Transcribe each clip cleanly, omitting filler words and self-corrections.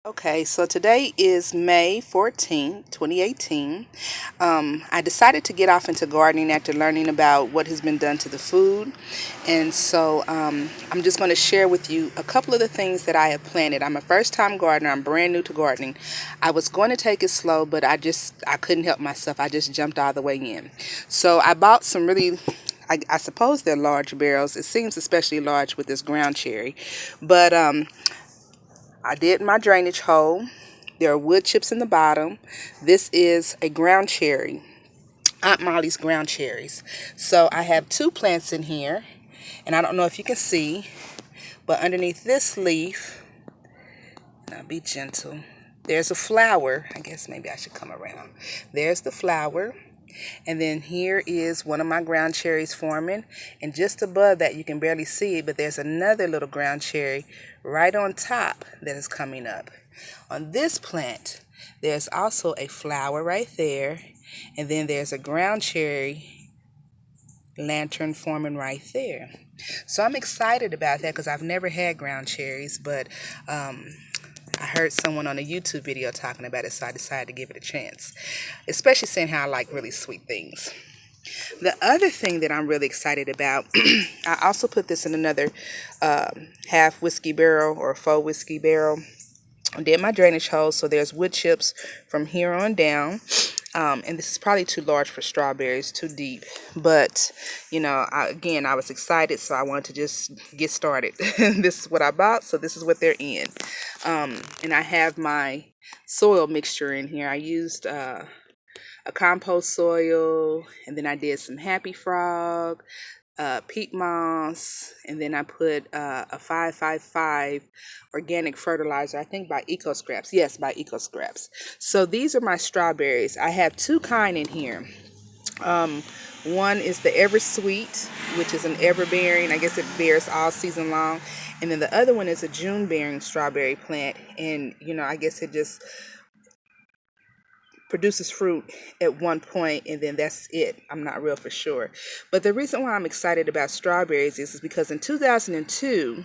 Okay, so today is May 14th, 2018. I decided to get off into gardening after learning about what has been done to the food. And so I'm just going to share with you a couple of the things that I have planted. I'm a first time gardener. I'm brand new to gardening. I was going to take it slow, but I couldn't help myself. I just jumped all the way in. So I bought some really I suppose they're large barrels. It seems especially large with this ground cherry. But I did my drainage hole. There are wood chips in the bottom. This is a ground cherry, Aunt Molly's ground cherries. So I have two plants in here, and I don't know if you can see, but underneath this leaf, now be gentle, there's a flower. I guess maybe I should come around. There's the flower. And then here is one of my ground cherries forming. And just above that, you can barely see it, but there's another little ground cherry right on top that is coming up. On this plant, there's also a flower right there. And then there's a ground cherry lantern forming right there. So I'm excited about that because I've never had ground cherries, but I heard someone on a YouTube video talking about it, so I decided to give it a chance, especially seeing how I like really sweet things. The other thing that I'm really excited about, I also put this in another half whiskey barrel or faux whiskey barrel. I did my drainage hole, so there's wood chips from here on down. And this is probably too large for strawberries, too deep. But, I was excited, so I wanted to just get started. This is what I bought, so this is what they're in. And I have my soil mixture in here. I used a compost soil, and then I did some Happy Frog, peat moss, and then I put a 555 organic fertilizer, I think by Eco Scraps. Yes, by Eco Scraps. So these are my strawberries. I have two kind in here. One is the Eversweet, which is an everbearing. I guess it bears all season long. And then the other one is a June bearing strawberry plant. And, I guess it just produces fruit at one point and then that's it. I'm not real for sure. But the reason why I'm excited about strawberries is because in 2002,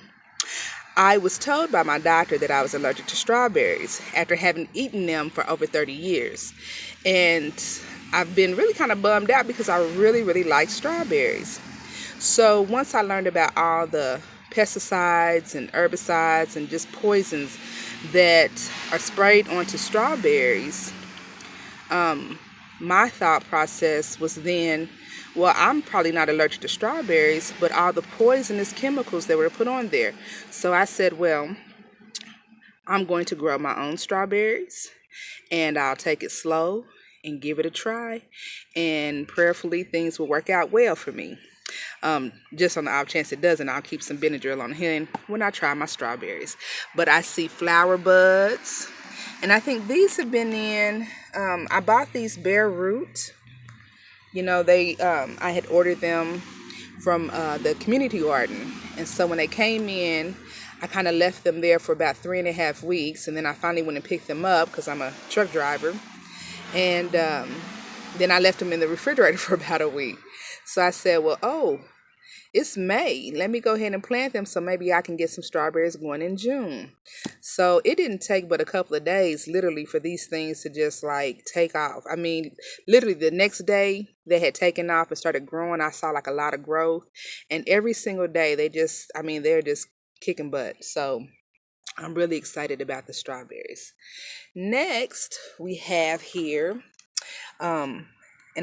I was told by my doctor that I was allergic to strawberries after having eaten them for over 30 years. And I've been really kind of bummed out because I really, really like strawberries. So once I learned about all the pesticides and herbicides and just poisons that are sprayed onto strawberries, my thought process was then, well, I'm probably not allergic to strawberries, but all the poisonous chemicals that were put on there. So I said, well, I'm going to grow my own strawberries and I'll take it slow and give it a try. And prayerfully, things will work out well for me. Just on the off chance it doesn't, I'll keep some Benadryl on hand when I try my strawberries. But I see flower buds. And I think these have been in, I bought these bare root. I had ordered them from the community garden. And so when they came in, I kind of left them there for about 3.5 weeks. And then I finally went and picked them up because I'm a truck driver. And then I left them in the refrigerator for about a week. So I said, well, it's May. Let me go ahead and plant them so maybe I can get some strawberries going in June. So it didn't take but a couple of days, literally, for these things to just like take off. I mean, literally the next day they had taken off and started growing. I saw like a lot of growth. And every single day they're just kicking butt. So I'm really excited about the strawberries. Next, we have here, and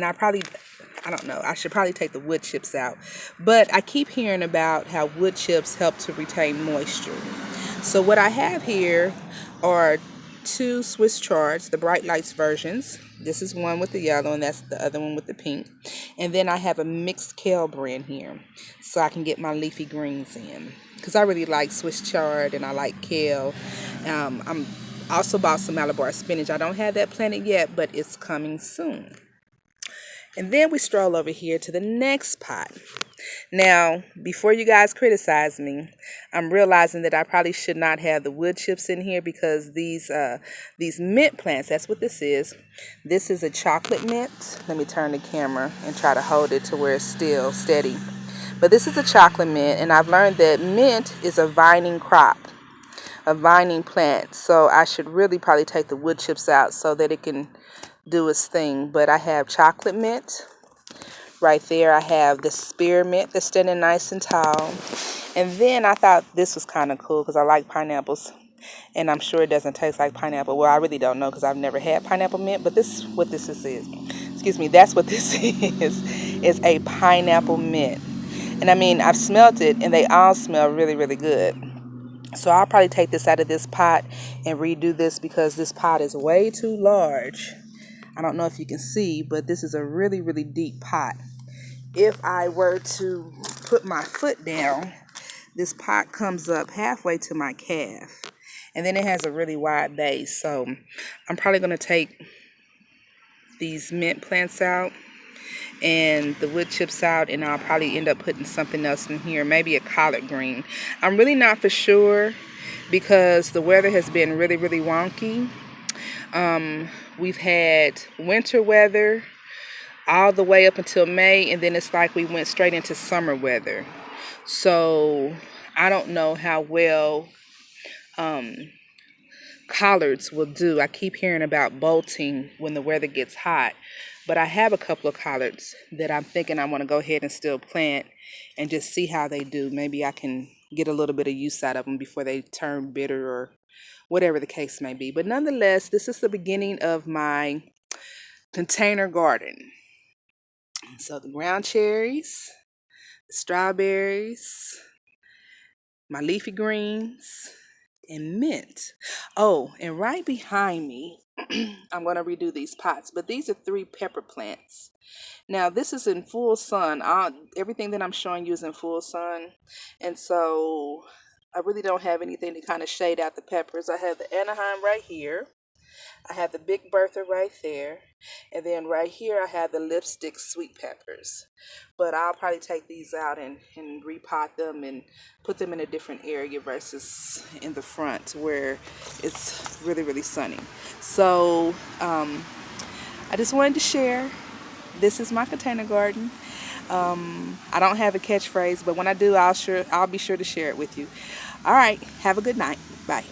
I don't know, I should probably take the wood chips out. But I keep hearing about how wood chips help to retain moisture. So what I have here are two Swiss charts, the Bright Lights versions. This is one with the yellow and that's the other one with the pink. And then I have a mixed kale brand here so I can get my leafy greens in. Because I really like Swiss chard and I like kale. I'm also bought some Malabar spinach. I don't have that planted yet, but it's coming soon. And then we stroll over here to the next pot. Now, before you guys criticize me, I'm realizing that I probably should not have the wood chips in here because these mint plants, that's what this is. This is a chocolate mint. Let me turn the camera and try to hold it to where it's still steady. But this is a chocolate mint, and I've learned that mint is a vining crop. a vining plant, so I should really probably take the wood chips out so that it can do its thing. But I have chocolate mint right there. I have the spearmint that's standing nice and tall. And then I thought this was kind of cool because I like pineapples. And I'm sure it doesn't taste like pineapple. Well, I really don't know because I've never had pineapple mint, but this is what this is. Excuse me, that's what this is a pineapple mint. And I mean, I've smelled it and they all smell really, really good. So I'll probably take this out of this pot and redo this because this pot is way too large. I don't know if you can see, but this is a really, really deep pot. If I were to put my foot down, this pot comes up halfway to my calf. And then it has a really wide base. So I'm probably going to take these mint plants out and the wood chips out, and I'll probably end up putting something else in here, maybe a collard green. I'm really not for sure because the weather has been really, really wonky. We've had winter weather all the way up until May, and then it's like we went straight into summer weather. So I don't know how well collards will do. I keep hearing about bolting when the weather gets hot, but I have a couple of collards that I'm thinking I want to go ahead and still plant and just see how they do. Maybe I can get a little bit of use out of them before they turn bitter or whatever the case may be. But nonetheless, this is the beginning of my container garden. So the ground cherries, the strawberries, my leafy greens, and mint. Oh, and right behind me, I'm going to redo these pots, but these are 3 pepper plants. Now, this is in full sun. Everything that I'm showing you is in full sun, and so I really don't have anything to kind of shade out the peppers. I have the Anaheim right here. I have the Big Bertha right there. And then right here I have the lipstick sweet peppers. But I'll probably take these out and repot them and put them in a different area versus in the front where it's really, really sunny. So I just wanted to share. This is my container garden. I don't have a catchphrase, but when I do, I'll be sure to share it with you. All right. Have a good night. Bye.